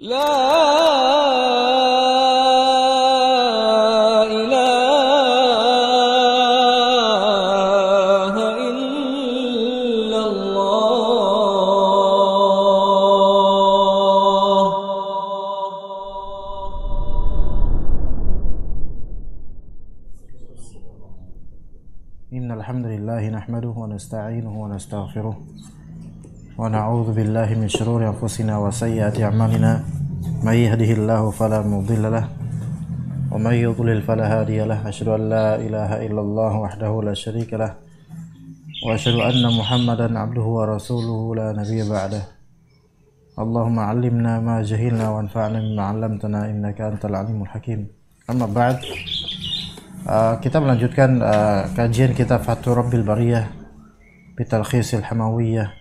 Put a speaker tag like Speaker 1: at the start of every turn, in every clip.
Speaker 1: لا إله إلا الله.
Speaker 2: إن الحمد لله نحمده ونستعينه ونستغفره ونعوذ بالله من شرور أنفسنا وسيئات أعمالنا من يهده الله فلا مضل له ومن يضلل فلا هادي له أشهد أن لا إله إلا الله وحده لا شريك له وأشهد أن محمدا عبده ورسوله لا نبي بعده اللهم علمنا ما جهلنا وانفعنا بما علمتنا إنك أنت العليم الحكيم. أما بعد, kita melanjutkan kajian kitab Fathur Rabbil Bariyah Bitalkhisil Hamawiyah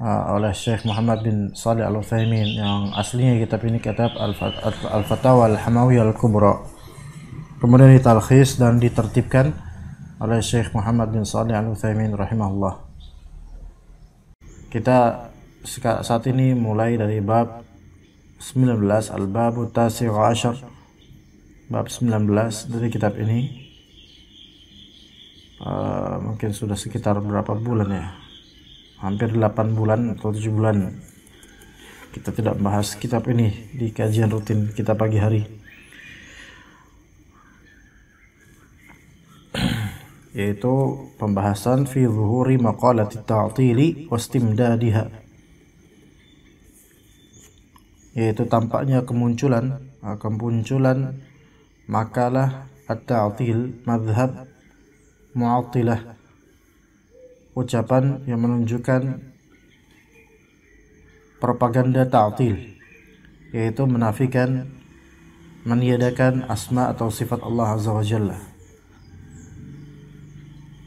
Speaker 2: oleh Syekh Muhammad bin Shalih Al-Utsaimin, yang aslinya kitab ini kitab Al-Fatawa Al-Hamawiyah Al-Kubra, kemudian ditalkhis dan ditertibkan oleh Syekh Muhammad bin Shalih Al-Utsaimin rahimahullah. Kita saat ini mulai dari bab 19, Al-Babu Tasi' Ashar, bab 19 dari kitab ini. Mungkin sudah sekitar berapa bulan ya, hampir 8 bulan atau 7 bulan kita tidak membahas kitab ini di kajian rutin kita pagi hari, yaitu pembahasan fi zuhuri maqalati ta'tili wastimdadiha, yaitu tampaknya kemunculan makalah at-ta'til madhab mu'attilah, ucapan yang menunjukkan propaganda ta'til, yaitu menafikan, meniadakan asma atau sifat Allah Azza wa Jalla.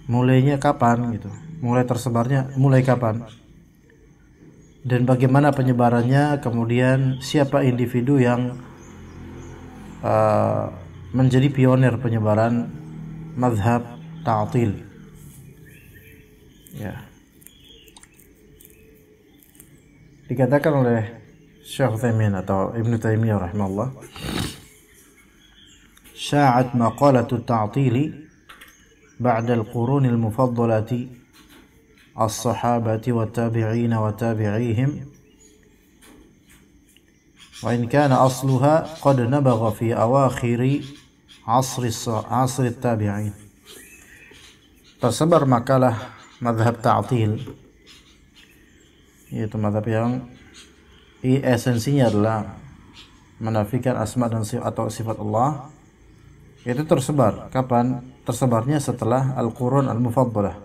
Speaker 2: Mulainya kapan gitu? Mulai kapan? Dan bagaimana penyebarannya? Kemudian siapa individu yang menjadi pionir penyebaran mazhab ta'til? Ya. Dikatakan oleh Syekh Utsaimin atau Ibnu Taimiyah rahimahullah, sya'at maqalatu ta'tili ba'da al-qurun al-mufaddalati as-sahabati wa tabi'in wa tabi'ihim, wa in kana asluha qad nabagha fi awakhiri asri at-tabi'in. Tersebar makalah mazhab ta'til, yaitu mazhab yang esensinya adalah menafikan asma dan atau sifat Allah. Itu tersebar kapan? Tersebarnya setelah al-qurun al-mufaddalah,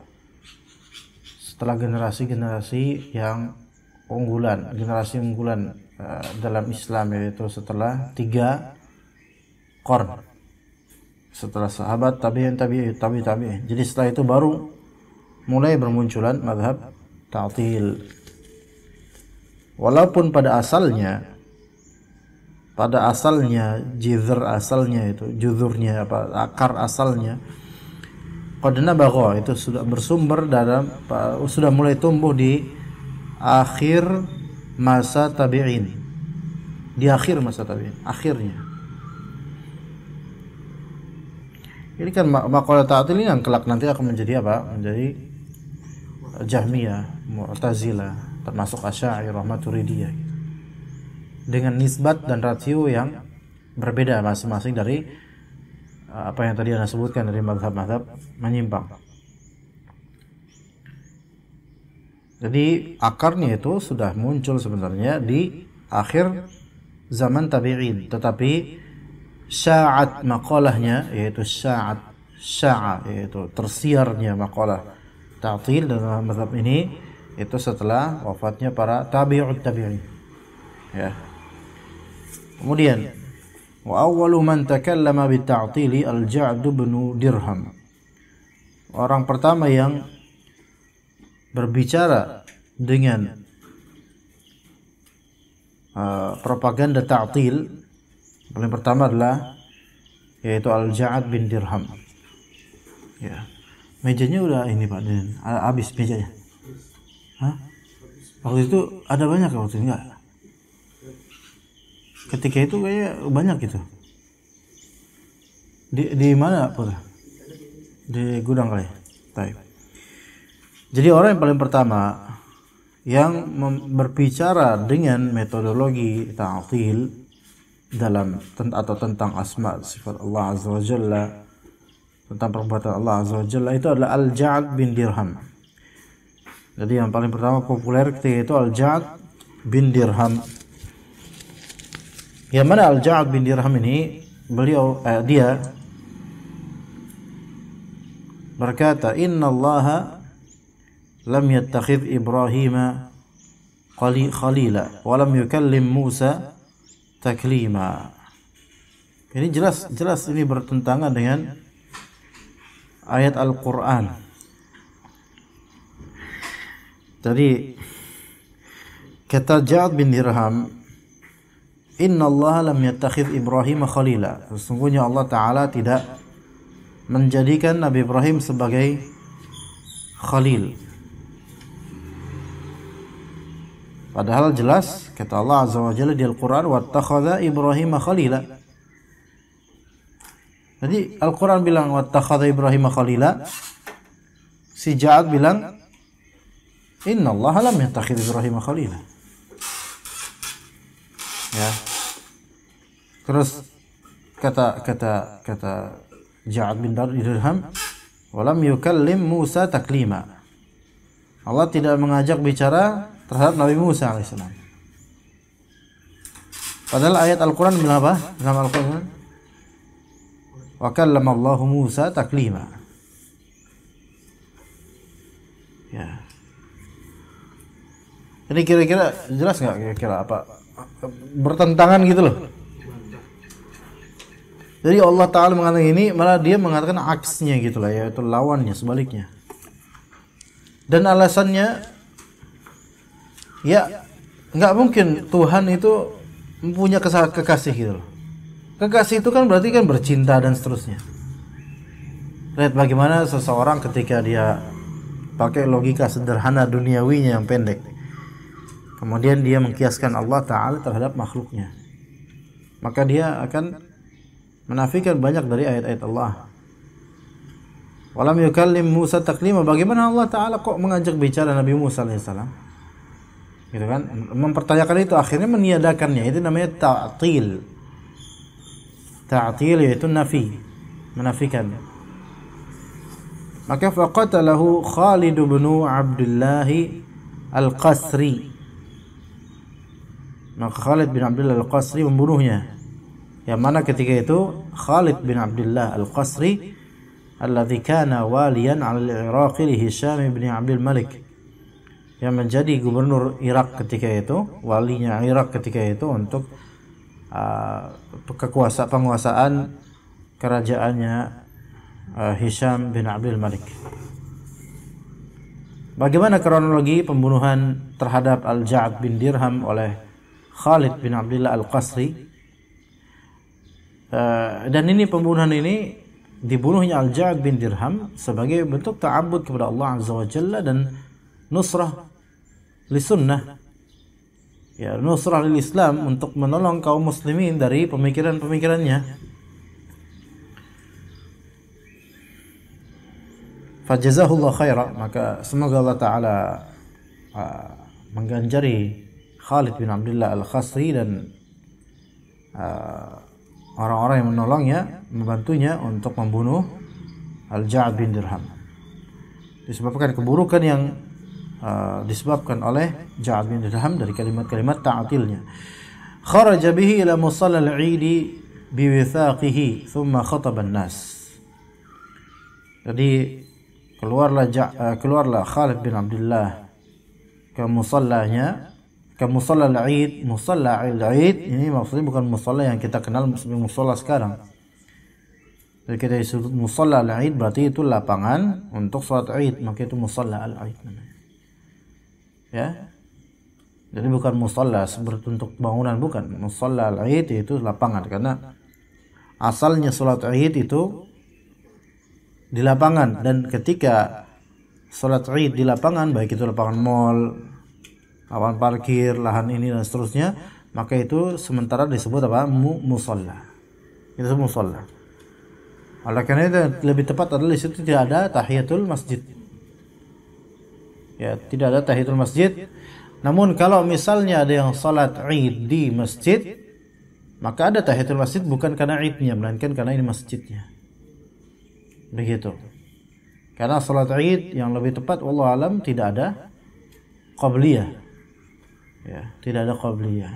Speaker 2: setelah generasi-generasi yang unggulan, dalam Islam, yaitu setelah 3 qarn, setelah sahabat, tabi'in. Jadi setelah itu baru mulai bermunculan mazhab ta'til. Walaupun pada asalnya akar asalnya qad nabagha, itu sudah bersumber sudah mulai tumbuh di akhir masa tabi'in, akhirnya. Ini kan maqalah ta'til ini yang kelak nanti akan menjadi apa? Menjadi Jahmiyah, Mu'tazilah, termasuk Asy'ariyah, Maturidiyah, dengan nisbat dan rasio yang berbeda masing-masing dari apa yang tadi Anda sebutkan dari mazhab-mazhab menyimpang. Jadi akarnya itu sudah muncul sebenarnya di akhir zaman tabi'in, tetapi sya'at maqalahnya, yaitu yaitu tersiarnya maqalah ta'til dalam mazhab ini itu setelah wafatnya para tabi'in. Ya. Kemudian wa awwalu man takallama bi ta'tili al-Ja'd bin Dirham. Orang pertama yang berbicara dengan propaganda ta'til paling pertama adalah yaitu Al-Ja'd bin Dirham. Ya. Mejanya udah ini Pak Den, habis mejanya. Hah? Waktu itu ada banyak waktu itu enggak? ketika itu kayak banyak gitu. Di mana Pur? Di gudang kali. Baik. Jadi orang yang paling pertama yang berbicara dengan metodologi ta'til dalam atau tentang asma sifat Allah Azza wa Jalla, tentang perbuatan Allah Azza wa Jalla, itu adalah Al-Ja'd bin Dirham. Jadi yang paling pertama populer ketika itu Al-Ja'd bin Dirham. Yang mana Al-Ja'd bin Dirham ini beliau dia berkata, Inna Allah lam yattakhidh Ibrahim khalila wa lam yukallim Musa taklima. Ini jelas ini bertentangan dengan ayat Al-Quran. Jadi kata Ja'd bin Dirham, Inna Allah lam yattakhidh Ibrahim khalila. Sesungguhnya Allah Ta'ala tidak menjadikan Nabi Ibrahim sebagai khalil. Padahal jelas kata Allah Azza wa Jalla di Al-Quran, wattakhadha Ibrahim khalila. Jadi Al-Quran bilang wattakhadha Ibrahim khalila, si Ja'ad bilang Inna Allah lam yattakhidh Ibrahim khalila. Ya. Terus kata Ja'ad bin Dirham, walam yukallim Musa taklima. Allah tidak mengajak bicara terhadap Nabi Musa alaihissalam. Padahal ayat Al-Quran bilang apa? Dalam Al-Quran, wa kallama Allahu Musa taklima. Ya. Ini kira-kira jelas nggak kira-kira apa? Bertentangan gitu loh. Jadi Allah Ta'ala mengatakan ini, malah dia mengatakan aksnya gitu lah, yaitu lawannya, sebaliknya. Dan alasannya, ya nggak mungkin Tuhan itu punya kekasih gitu loh. Kekasih itu kan berarti kan bercinta dan seterusnya. Lihat bagaimana seseorang ketika dia pakai logika sederhana duniawinya yang pendek, kemudian dia mengkiaskan Allah Ta'ala terhadap makhluknya, maka dia akan menafikan banyak dari ayat-ayat Allah. Walam yukallim Musa taklima. Bagaimana Allah Ta'ala kok mengajak bicara Nabi Musa alaihissalam? Gitu kan? Mempertanyakan itu, akhirnya meniadakannya. Itu namanya ta'til. Ta'til yaitu nafi, menafikan. Maka faqatalahu Khalid bin Abdullah Al-Qasri. Maka Khalid bin Abdullah Al-Qasri membunuhnya. Yang mana ketika itu Khalid bin Abdullah Al-Qasri alladzi kana waliyan 'ala al-Iraq li Hisham bin Abdul Malik, yang menjadi gubernur Irak ketika itu, walinya Irak ketika itu untuk penguasaan kerajaannya Hisham bin Abdul Malik. Bagaimana kronologi pembunuhan terhadap Al-Ja'd bin Dirham oleh Khalid bin Abdullah Al-Qasri? Dan ini pembunuhan ini, dibunuhnya Al-Ja'd bin Dirham sebagai bentuk ta'abbud kepada Allah Azza wa Jalla dan nusrah li sunnah, ya, nusrah lil Islam, untuk menolong kaum muslimin dari pemikiran-pemikirannya. Fajazahullah khaira. Maka semoga Allah Ta'ala mengganjari Khalid bin Abdullah Al-Qasri dan orang-orang yang menolongnya, membantunya untuk membunuh Al-Ja'd bin Dirham, disebabkan keburukan yang disebabkan oleh Ja'd bin Dirham dari kalimat-kalimat ta'tilnya. Kharaja bihi ila musalla al-'Eid bi withaqihi thumma khataba an-nas. Jadi keluarlah Khalid bin Abdullah ke musallanya, ke musalla al-'Eid. Musalla al-'Eid ini maksudnya bukan musalla yang kita kenal sebagai musalla sekarang. Jadi kita disebut musalla al-'Eid berarti itu lapangan untuk salat Eid, maka itu musalla al-'Eid namanya. Ya. Jadi bukan musalla berbentuk bangunan, bukan. Musalla al-'Eid itu lapangan, karena asalnya salat Eid itu di lapangan, dan ketika salat Eid di lapangan, baik itu lapangan mall, lahan parkir, lahan ini dan seterusnya, maka itu sementara disebut apa? Musalla. Itu musalla. Oleh karena itu lebih tepat adalah di situ tidak ada tahiyatul masjid. Ya, tidak ada tahiyatul masjid. Namun kalau misalnya ada yang salat Id di masjid, maka ada tahiyatul masjid bukan karena Idnya, melainkan karena ini masjidnya. Begitu. Karena salat Id yang lebih tepat wallahu alam tidak ada qabliyah. Ya, tidak ada qabliyah.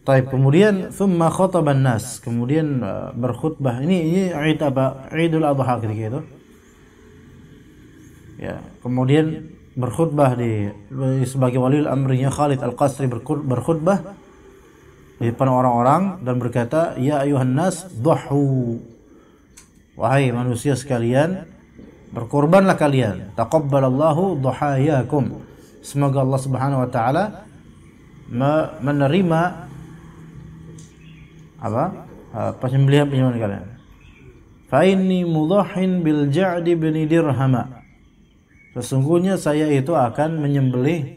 Speaker 2: Taib, kemudian thumma khataban nas, kemudian berkhutbah. Ini Id apa? Idul Adha ketika itu. Ya, kemudian berkhutbah sebagai waliul amrinya Khalid Al-Qasri berkhutbah di depan orang-orang dan berkata, ya ayuhan nas dhuhu, wahai manusia sekalian, berkorbanlah kalian, taqabbalallahu dhuhayakum, semoga Allah Subhanahu wa taala menerima penyembelihan kalian. Fa inni mudhahin bil Ja'd bin Dirham, sesungguhnya saya itu akan menyembelih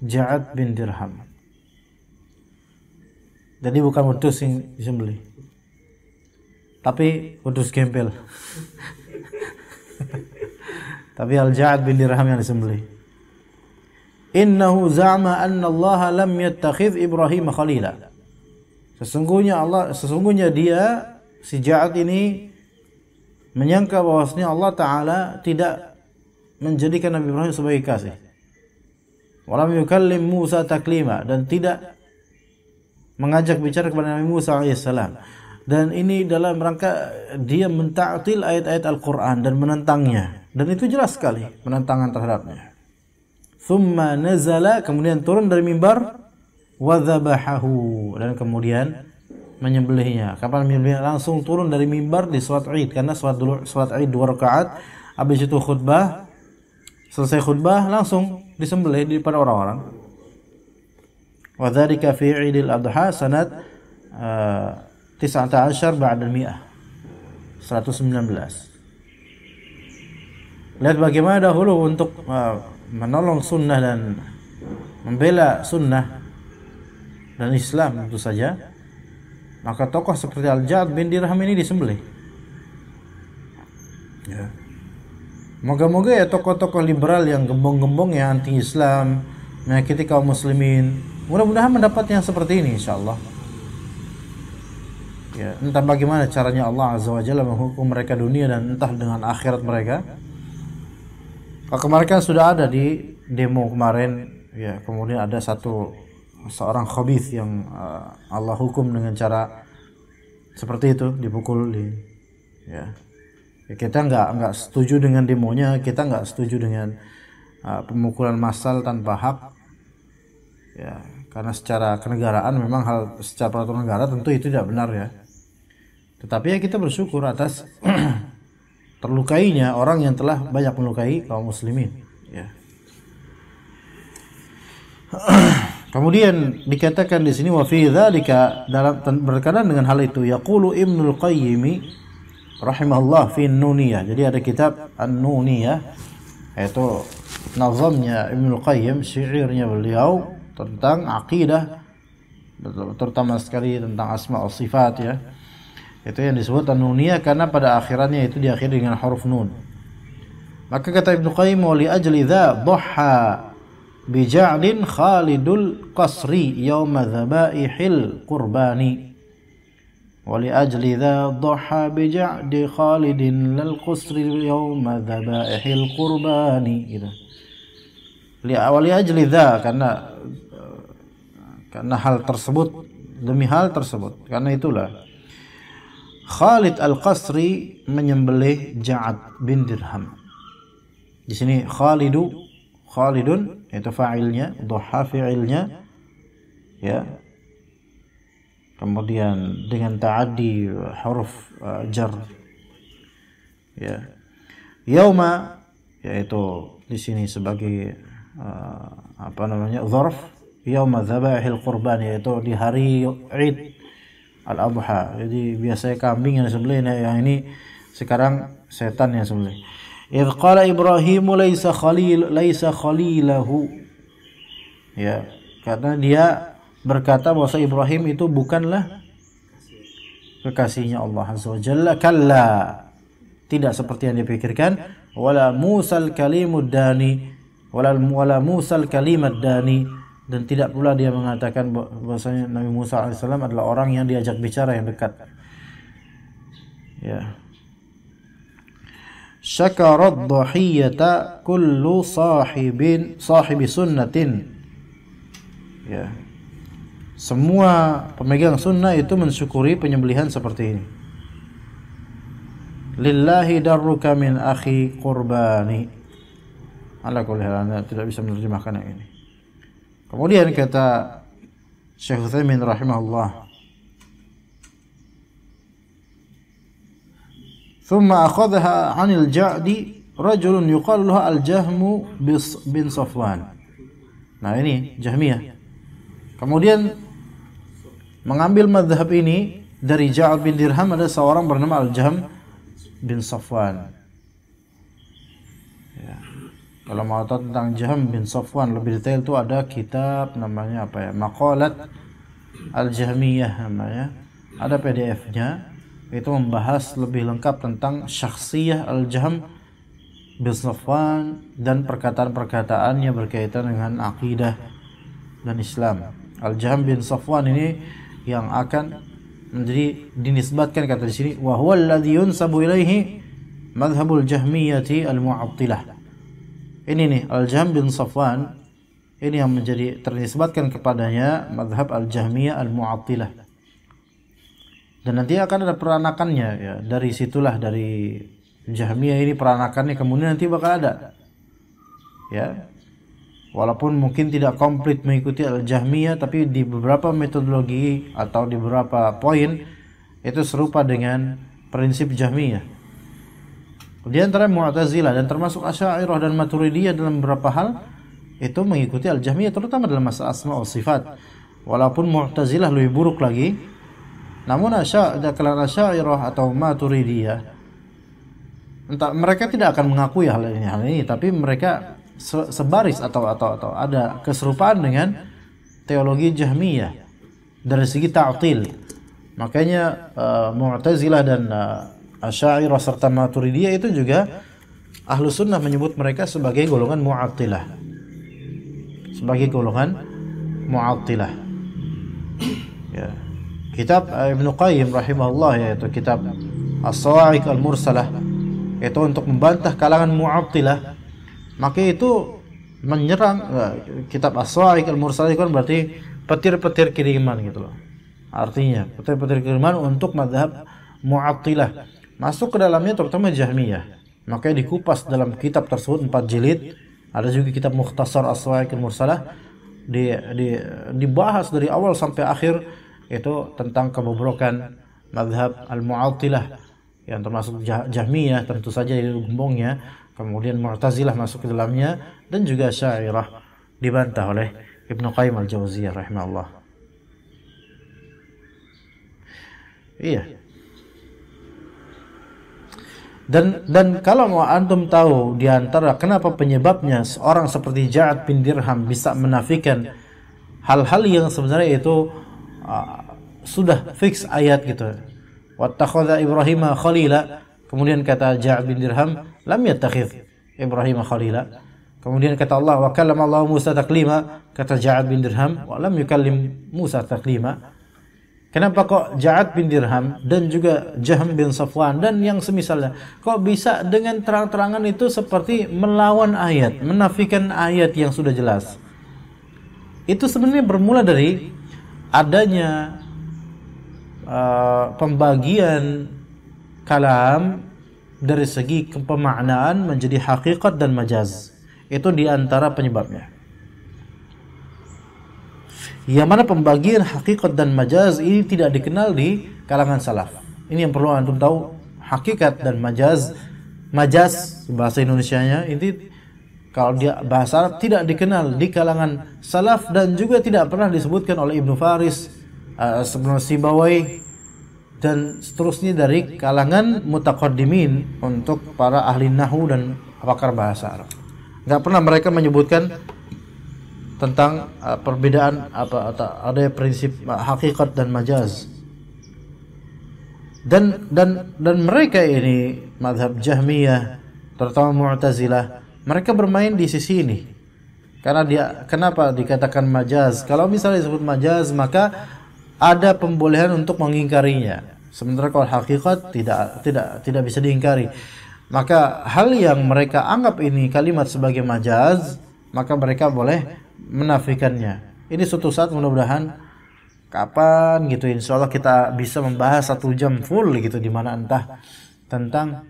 Speaker 2: Ja'd bin Dirham. Jadi bukan wedhus yang disembelih, tapi wedhus gempel. Tapi Al-Ja'd bin Dirham yang disembelih. Innahu za'ama anna Allah lam yattakhidh Ibrahim khalila. Sesungguhnya dia si Ja'd ini menyangka bahwasanya Allah Ta'ala tidak menjadikan Nabi Ibrahim sebagai kasih. Walam yukallim Musa taklima, dan tidak mengajak bicara kepada Nabi Musa alaihissalam. Dan ini dalam rangka dia menta'til ayat-ayat Al-Quran dan menentangnya. Dan itu jelas sekali penentangan terhadapnya. Thumma nazala, kemudian turun dari mimbar, wa dhabahahu, dan kemudian menyembelihnya. Kapan menyembelihnya? Langsung turun dari mimbar di salat Id, karena salat Id 2 rakaat, habis itu khutbah, selesai khutbah langsung disembelih di depan orang-orang. Wa dzalika fi Idil Adha sanad 19 ba'da al-mi'ah, 119. Lihat bagaimana dahulu untuk menolong sunnah dan membela sunnah dan Islam tentu saja, maka tokoh seperti Al-Ja'd bin Dirham ini disembelih. Ya. Moga-moga ya tokoh-tokoh liberal yang gembong-gembong, yang anti-Islam, menyakiti kaum muslimin, mudah-mudahan mendapat yang seperti ini insyaallah. Ya, entah bagaimana caranya Allah Azza wa Jalla menghukum mereka dunia dan entah dengan akhirat mereka. Kemarin kan sudah ada di demo kemarin, ya, kemudian ada seorang khabith yang Allah hukum dengan cara seperti itu, dipukul ya. Ya, kita nggak setuju dengan demonya, kita nggak setuju dengan pemukulan massal tanpa hak, ya, karena secara kenegaraan memang secara peraturan negara tentu itu tidak benar ya. Tetapi ya kita bersyukur atas terlukainya orang yang telah banyak melukai kaum muslimin, ya. Kemudian dikatakan di sini wa fi dzalika, dalam berkaitan dengan hal itu, yaqulu Ibnul Qayyim rahimahullah fi Nuniyah. Jadi ada kitab An-Nuniyah, yaitu nazamnya Ibnul Qayyim, syairnya beliau tentang akidah, terutama sekali tentang asma wa sifat, ya. Itu yang disebut An-Nuniyah karena pada akhirannya itu diakhiri dengan huruf nun. Maka kata Ibnu Qayyim, wa li ajli dha dhaha bi Ja'din Khalidul Qasri yawma dhabaihil qurbani. Wa li ajli dha dhaha bi Ja'di Khalidin lal Qasri yawma dhabaihil qurbani. Gitu. Wa li ajli dha, karena hal tersebut, demi hal tersebut, karena itulah Khalid Al-Qasri menyembelih Ja'd bin Dirham. Di sini Khalidun itu fa'ilnya, dhaha fi'ilnya, ya. Kemudian dengan ta'addi huruf jar, ya. Yauma, yaitu di sini sebagai dzarf, yauma dzabahil qurban, yaitu di hari Id Al-Adha. Jadi biasanya kambing yang disembelih, yang ini sekarang setan yang disembelih. Idz qala Ibrahim laisa khalilahu, ya, karena dia berkata bahwa Ibrahim itu bukanlah kekasihnya Allah Azza wa Jalla. Kalla, tidak seperti yang dipikirkan. Wala Musal kalimud dani, wala Musal kalimat dani, dan tidak pula dia mengatakan bahwasanya Nabi Musa alaihissalam adalah orang yang diajak bicara yang dekat. Ya. Syakarat dhahiyata kullu sahibi sunnatin. Ya. Semua pemegang sunnah itu mensyukuri penyembelihan seperti ini. Lillahi darruka min akhi qurbani. Ala kulli hal, Anda tidak bisa menerjemahkan yang ini. Kemudian kata Syekh Utsaimin rahimahullah, thumma akhadha 'anil Ja'di rajulun yuqalu lahu al-Jahmu bin Safwan. Nah, ini Jahmiyah. Kemudian mengambil mazhab ini dari Ja'd bin Dirham, ada seorang bernama Al-Jahm bin Safwan. Ya. Kalau mau tahu tentang Jahm bin Safwan lebih detail itu ada kitab namanya apa ya? Maqalat Al-Jahmiyah namanya. Ada PDF-nya. Itu membahas lebih lengkap tentang syakhsiyah Al-Jahm bin Safwan dan perkataan-perkataannya berkaitan dengan akidah dan Islam. Al-Jahm bin Safwan ini yang akan menjadi dinisbatkan, kata di sini, wa huwa alladhi yunsabu ilaihi madhhabul jahmiyati al-mu'attilah. Ini nih Al-Jahm bin Safwan, ini yang menjadi ternisbatkan kepadanya madhab al-jahmiyah al-mu'attilah. Dan nanti akan ada peranakannya ya, dari situlah, dari Jahmiyah ini peranakannya kemudian nanti bakal ada. Ya. Walaupun mungkin tidak komplit mengikuti Al-Jahmiyah, tapi di beberapa metodologi atau di beberapa poin itu serupa dengan prinsip Jahmiyah. Di antara Mu'tazilah dan termasuk Asy'ariyah dan Maturidiyah dalam beberapa hal itu mengikuti Al-Jahmiyah, terutama dalam masalah asma wa sifat. Walaupun Mu'tazilah lebih buruk lagi, namun Asy'ariyah atau Maturidiyah, entah mereka tidak akan mengakui hal ini, tapi mereka sebaris atau ada keserupaan dengan teologi Jahmiyah dari segi ta'til. Makanya Mu'tazilah dan Asy'ariyah serta Maturidiyah itu juga Ahlus Sunnah menyebut mereka sebagai golongan Mu'attilah. Sebagai golongan Mu'attilah. Ya. Kitab Ibnu Qayyim rahimahullah, yaitu kitab As-Sawa'iq Al-Mursalah, itu untuk membantah kalangan Mu'attilah. Maka itu menyerang kitab As-Sawa'iq Al-Mursalah kan berarti petir-petir kiriman gitu loh. Artinya petir-petir kiriman untuk mazhab Mu'attilah. Masuk ke dalamnya terutama Jahmiyah. Makanya dikupas dalam kitab tersebut 4 jilid. Ada juga kitab Mukhtasar As-Sawa'iq Al-Mursalah, dibahas dari awal sampai akhir itu tentang kebobrokan mazhab Al-Mu'attilah yang termasuk Jahmiyah tentu saja di gembongnya. Kemudian Mu'tazilah masuk ke dalamnya dan juga Asy'ariyah dibantah oleh Ibnu Qayyim Al-Jauziyah rahimahullah. Iya. Dan kalau mau antum tahu di antara kenapa penyebabnya seorang seperti Ja'd bin Dirham bisa menafikan hal-hal yang sebenarnya itu sudah fix ayat gitu. Wattakhadha Ibrahima khalila. Kemudian kata Ja'd bin Dirham, lam yattakhidh Ibrahim khalila. Kemudian kata Allah, wa kallama Allah Musa taklima. Kata Ja'd bin Dirham, wa lam yukallim Musa taklima. Kenapa kok Ja'd bin Dirham dan juga Jahm bin Safwan dan yang semisalnya kok bisa dengan terang-terangan itu seperti melawan ayat, menafikan ayat yang sudah jelas? Itu sebenarnya bermula dari adanya pembagian kalam dari segi pemaknaan menjadi hakikat dan majaz. Itu diantara penyebabnya. Yang mana pembagian hakikat dan majaz ini tidak dikenal di kalangan salaf. Ini yang perlu antum tahu. Hakikat dan majaz, bahasa Indonesianya ini kalau dia bahasa Arab tidak dikenal di kalangan salaf dan juga tidak pernah disebutkan oleh Ibnu Faris, Ibnu Sibawai dan seterusnya dari kalangan mutaqaddimin untuk para ahli nahwu dan pakar bahasa Arab. Enggak pernah mereka menyebutkan tentang perbedaan ada prinsip hakikat dan majaz. Dan mereka ini mazhab Jahmiyah, terutama Mu'tazilah, mereka bermain di sisi ini. Karena kenapa dikatakan majaz? Kalau misalnya disebut majaz, maka ada pembolehan untuk mengingkarinya. Sementara kalau hakikat tidak bisa diingkari. Maka hal yang mereka anggap ini kalimat sebagai majaz, maka mereka boleh menafikannya. Ini suatu saat mudah-mudahan kapan gitu insyaallah kita bisa membahas 1 jam full gitu, di mana entah tentang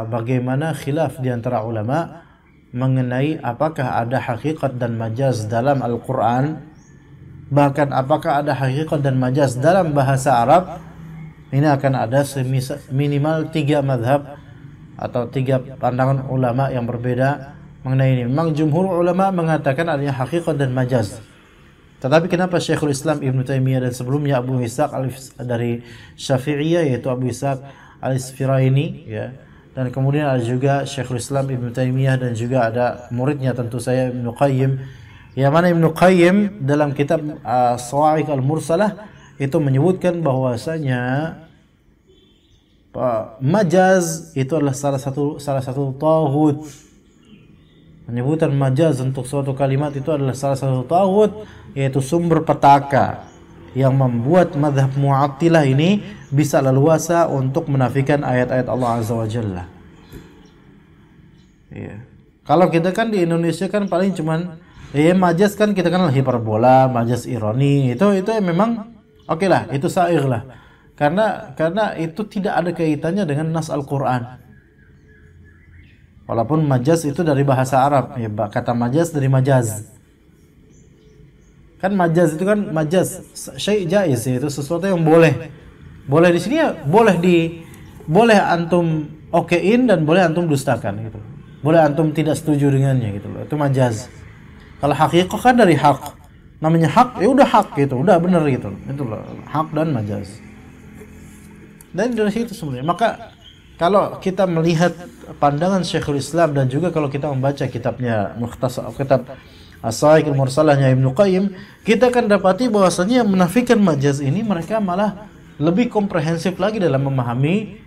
Speaker 2: bagaimana khilaf di antara ulama mengenai apakah ada hakikat dan majaz dalam Al-Quran, bahkan apakah ada hakikat dan majaz dalam bahasa Arab. Ini akan ada minimal 3 madhab atau 3 pandangan ulama yang berbeda mengenai ini. Memang jumhur ulama mengatakan adanya hakikat dan majaz, tetapi kenapa Syekhul Islam Ibn Taimiyah dan sebelumnya Abu Ishaq dari Syafi'iyah, yaitu Abu Ishaq Al-Isfiraini, ya, dan kemudian ada juga Syekhul Islam Ibn Taimiyah dan juga ada muridnya tentu saya Ibnu Qayyim, yang mana Ibnu Qayyim dalam kitab Shawa'iq Al-Mursalah itu menyebutkan bahwasanya majaz itu adalah salah satu taghut. Penyebutan majaz untuk suatu kalimat itu adalah salah satu taghut, yaitu sumber petaka yang membuat mazhab Mu'attilah ini bisa leluasa untuk menafikan ayat-ayat Allah Azza wa Jalla. Ya. Kalau kita kan di Indonesia kan paling cuman majaz kan kita kan hiperbola, majaz ironi, itu memang oke lah, itu sahih lah. Karena itu tidak ada kaitannya dengan nas Al-Qur'an. Walaupun majaz itu dari bahasa Arab, ya, kata majaz dari majaz. Kan majaz itu kan majaz syai' jaiz, itu sesuatu yang boleh di sini ya, boleh antum okein dan boleh antum dustakan gitu. Boleh antum tidak setuju dengannya gitu loh. Itu majaz. Kalau hakikat kan dari hak. Namanya hak, ya udah hak gitu, udah benar gitu. Itu loh, hak dan majaz. Dan dari situ sebenarnya. Maka kalau kita melihat pandangan Syekhul Islam dan juga kalau kita membaca kitabnya kitab As-Shawa'iq Al-Mursalahnya Ibnu Qayyim, kita akan dapati bahwasanya yang menafikan majaz ini mereka malah lebih komprehensif lagi dalam memahami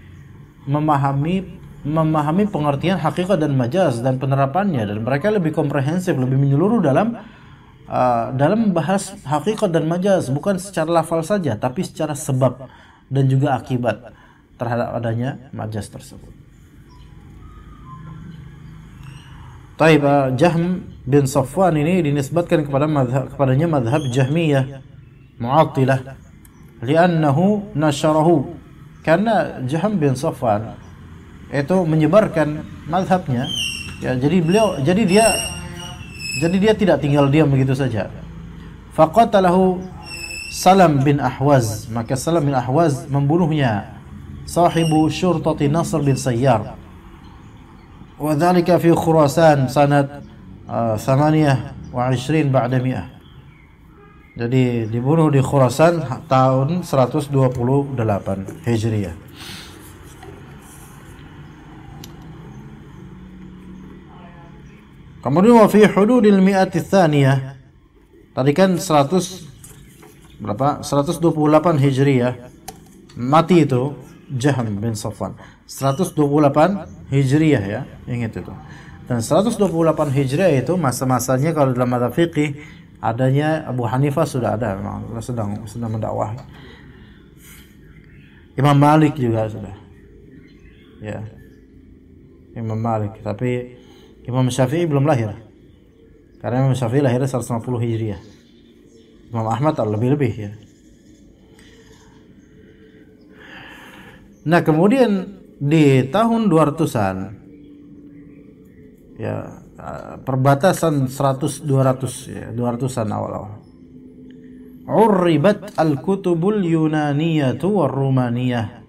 Speaker 2: pengertian hakikat dan majaz dan penerapannya, dan mereka lebih komprehensif, lebih menyeluruh dalam membahas hakikat dan majaz, bukan secara lafal saja tapi secara sebab dan juga akibat terhadap adanya majaz tersebut. Taib, Jahm bin Safwan ini dinisbatkan kepadanya madhab Jahmiyah Mu'attilah li'annahu nasyarahu, karena Jahm bin Safwan itu menyebarkan madhabnya, ya, jadi dia tidak tinggal diam begitu saja. Faqatalahu Salam bin Ahwaz, maka Salam bin Ahwaz membunuhnya, sahibu syurtati Nasr bin Sayyar, wa dzalika fi Khurasan sanad 28 ba'da 100. Jadi dibunuh di Khurasan tahun 128 Hijriah. Kemudian wa fi hududil mi'ati tsaniyah, tadi kan 128 Hijriah mati itu Jahm bin Safwan. 128 Hijriah, ya, ingat itu. Dan 128 Hijriah itu masa-masanya kalau dalam mazhab fiqih adanya Abu Hanifah sudah ada, memang sedang mendakwah. Imam Malik juga sudah. Ya. Imam Malik, tapi Imam Syafi'i belum lahir. Karena Imam Syafi'i lahirnya 150 Hijriah. Imam Ahmad lebih-lebih, ya. Nah, kemudian di tahun 200-an, ya, perbatasan 100-200, ya, 200-an awal-awal. Urribat al-kutubul Yunaniyatu war-Rumaniyah.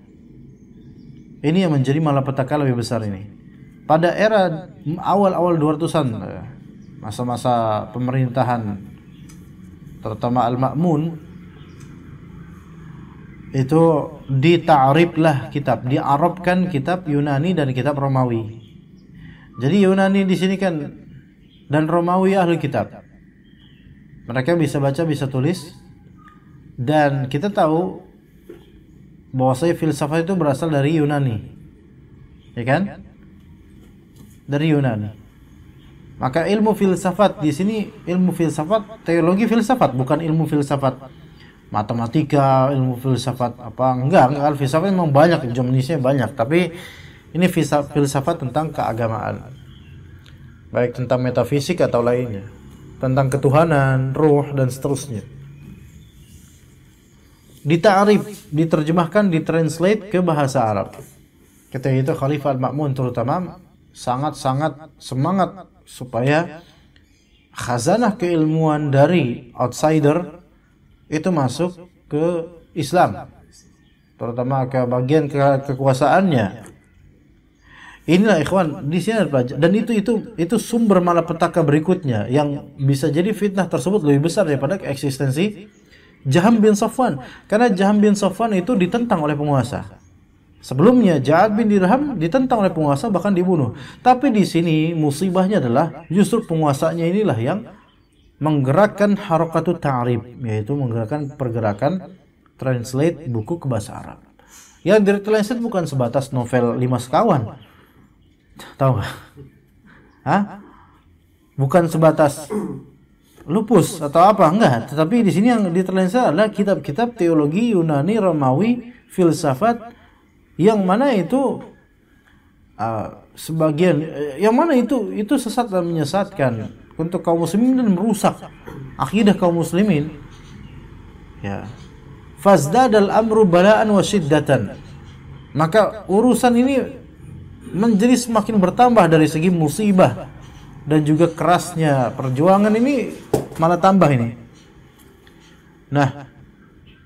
Speaker 2: Ini yang menjadi malapetaka lebih besar ini. Pada era awal-awal 200-an, masa-masa pemerintahan terutama Al-Ma'mun, itu dita'riblah kitab, diarabkan kitab Yunani dan kitab Romawi. Jadi Yunani di sini kan dan Romawi ahli kitab. Mereka bisa baca, bisa tulis. Dan kita tahu bahwasanya filsafat itu berasal dari Yunani. Ya kan? Dari Yunani. Maka ilmu filsafat di sini, ilmu filsafat, teologi filsafat, bukan ilmu filsafat matematika, ilmu filsafat apa, enggak, filsafat memang banyak, jenisnya banyak, tapi ini filsafat tentang keagamaan, baik tentang metafisik atau lainnya, tentang ketuhanan, ruh, dan seterusnya. Dita'rif, diterjemahkan, ditranslate ke bahasa Arab. Ketika itu Khalifah Al-Ma'mun terutama sangat-sangat semangat supaya khazanah keilmuan dari outsider itu masuk ke Islam, terutama ke bagian kekuasaannya. Inilah ikhwan, di sini ada pelajaran, dan itu sumber malapetaka berikutnya yang bisa jadi fitnah tersebut lebih besar daripada eksistensi Jaham bin Safwan, karena Jaham bin Safwan itu ditentang oleh penguasa. Sebelumnya Ja'ad bin Dirham ditentang oleh penguasa, bahkan dibunuh. Tapi di sini musibahnya adalah justru penguasanya inilah yang menggerakkan harakatut ta'rib, yaitu menggerakkan pergerakan translate buku ke bahasa Arab. Yang ditranslate bukan sebatas novel 5 sekawan. Tahu nggak? Hah? Bukan sebatas lupus atau apa, enggak. Tetapi di sini yang ditranslate adalah kitab-kitab teologi Yunani, Romawi, filsafat, yang mana itu sebagian, yang mana itu sesat dan menyesatkan untuk kaum muslimin dan merusak akidah kaum muslimin. Ya. Fazdadal amru bala'an wa syiddatan. Maka urusan ini menjadi semakin bertambah dari segi musibah, dan juga kerasnya perjuangan ini malah tambah ini. Nah,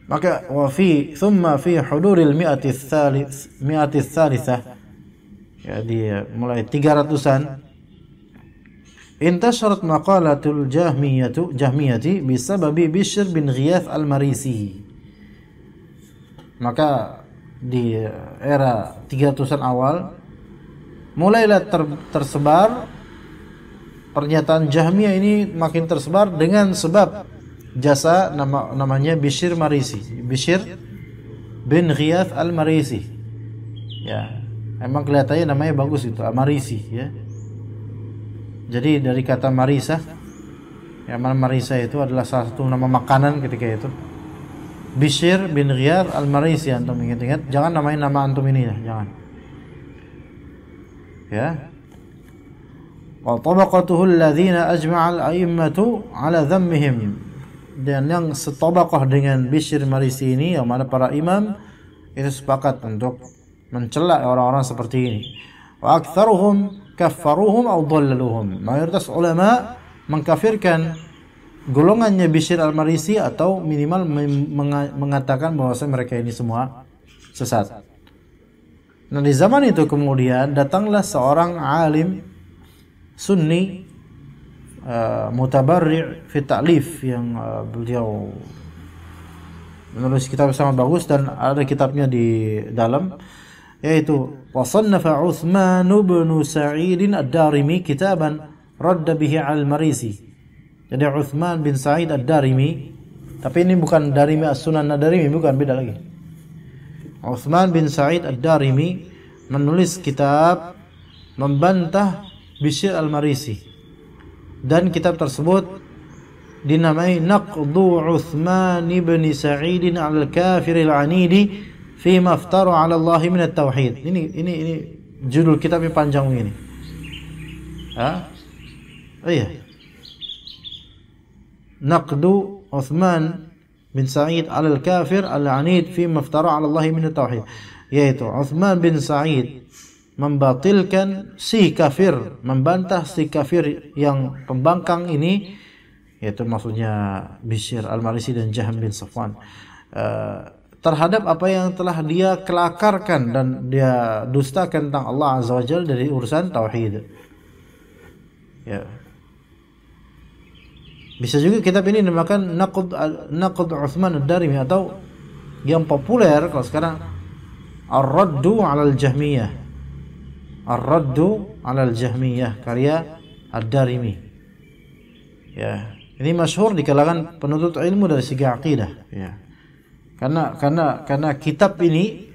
Speaker 2: maka wa fi thumma fi huduril mi'ati tsalitsah, ya, dia mulai 300-an, intasharat maqalatul jahmiyati bisababi Bishr bin Ghiyath al-Marisi. Maka di era 300-an awal mulailah tersebar pernyataan Jahmiyah ini, makin tersebar dengan sebab jasa namanya Bishr Marisi, Bishr bin Ghiyath al-Marisi. Ya, emang kelihatannya namanya bagus itu, Marisi, ya. Jadi dari kata Marisa, ya, Marisa itu adalah salah satu nama makanan ketika itu. Bishr bin Ghiyath al-Marisi, antum ingat-ingat, jangan namain nama antum ini ya, jangan. Ya. Wa tabaqatuhu alladhina ajma'a al-a'immatu 'ala dhammihim. Dan yang setabaqah dengan Bishr Marisi ini, yang mana para imam itu sepakat untuk mencela orang-orang seperti ini. Wa aktsaruhum kaffaruhum aw dhallaluhum. Mayoritas ulama mengkafirkan golongannya Bishr al-Marisi, atau minimal mengatakan bahwa mereka ini semua sesat. Nah, di zaman itu kemudian datanglah seorang alim Sunni mutabarri' fi ta'lif, yang beliau menulis kitab sangat bagus dan ada kitabnya di dalam, yaitu wasannafa Uthman bin Sa'id ad-Darimi kitaban radda bihi al-Marisi. Jadi Uthman bin Sa'id ad-Darimi, tapi ini bukan Darimi as-Sunan ad-Darimi, bukan, beda lagi. Uthman bin Sa'id ad-Darimi menulis kitab membantah Bishr al-Marisi, dan kitab tersebut dinamai Naqdu Uthman bin Sa'id al-Kafir al-Anidi fi ma aftaru 'ala Allah min at-tauhid. Ini judul kitabnya panjang ini. Iya. Naqdu Uthman bin Sa'id al-Kafir al-Anid fi ma aftaru 'ala Allah min at-tauhid. Yaitu Uthman bin Sa'id membatilkan si kafir, membantah si kafir yang pembangkang ini, yaitu maksudnya Bishr al-Marisi dan Jaham bin Safwan, terhadap apa yang telah dia kelakarkan dan dia dustakan tentang Allah Azza wa Jalla dari urusan tauhid. Ya. Bisa juga kitab ini dinamakan Naqd Uthman ad-Darimi, atau yang populer kalau sekarang Ar-Raddu 'alal Jahmiyah. Ar-Raddu 'alal Jahmiyah karya ad-Darimi. Ya. Ini masyhur di kalangan penuntut ilmu dari segi akidah, ya. Karena kitab ini,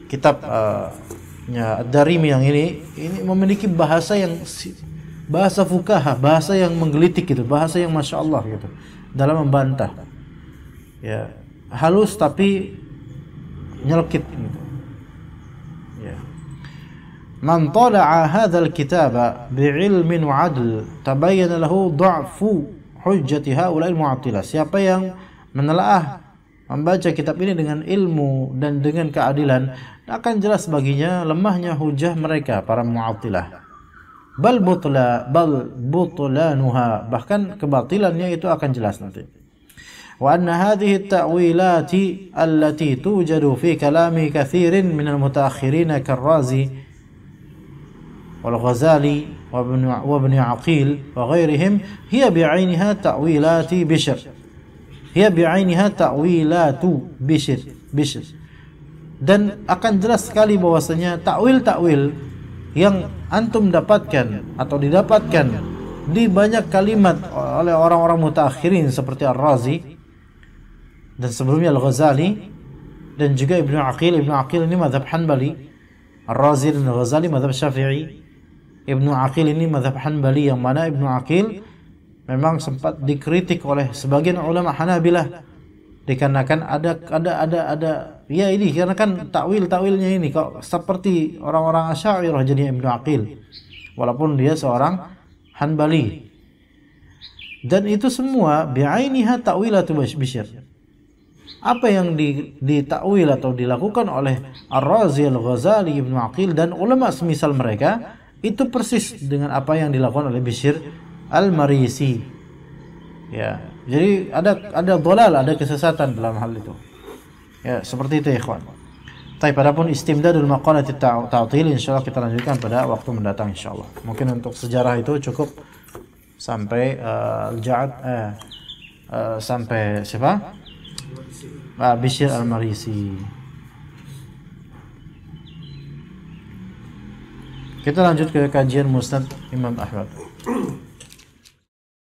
Speaker 2: kitab Ad-Darimi yang ini memiliki bahasa fuqaha, bahasa yang menggelitik gitu, bahasa yang masya Allah gitu dalam membantah, ya, halus tapi nyelkit gitu, ya. Man tala'a hadzal kitaba bi'ilmin wa 'adl tabayyana lahu dha'fu hujjati haula'il mu'attilah. Siapa yang menelaah, membaca kitab ini dengan ilmu dan dengan keadilan, akan jelas baginya lemahnya hujah mereka para mu'attilah. Bal butlanuha, bahkan kebatilannya itu akan jelas nanti. Wa anna hadhihi at-ta'wilati allati tujadu fi kalami katsirin min al-mutaakhirin kar-Razi wal Ghazali wa ibn Aqil wa ghairihim hiya bi'ainiha ta'wilati Bishr. Hiya bi'ainiha ta'wilatu Bishr. Dan akan jelas sekali bahwasanya takwil-takwil yang antum dapatkan atau didapatkan di banyak kalimat oleh orang-orang mutaakhirin seperti Ar-Razi dan sebelumnya Al-Ghazali dan juga Ibnu Aqil. Ibnu Aqil ini mazhab Hanbali, Ar-Razi dan Al-Ghazali mazhab Syafi'i. Ibnu Aqil ini mazhab Hanbali, yang mana Ibnu Aqil memang sempat dikritik oleh sebagian ulama Hanabilah dikarenakan ada ya ini, karena kan takwilnya ini kok seperti orang-orang Asy'ariyah jadi Ibnu Aqil walaupun dia seorang Hanbali. Dan itu semua bi'ainiha ta'wilatu Bishr. Apa yang ditakwil atau dilakukan oleh Ar-Razi, Al-Ghazali, Ibnu Aqil dan ulama semisal mereka, itu persis dengan apa yang dilakukan oleh Bishr Al-Marisi. Ya, jadi ada dhalal, ada kesesatan dalam hal itu. Ya, seperti itu ya ikhwan. Tapi adapun istimdadul maqalati ta'til insyaallah kita lanjutkan pada waktu mendatang insyaallah. Mungkin untuk sejarah itu cukup sampai Al-Ja'ad sampai siapa? Bishr Al-Marisi. Kita lanjut ke kajian Musnad Imam Ahmad.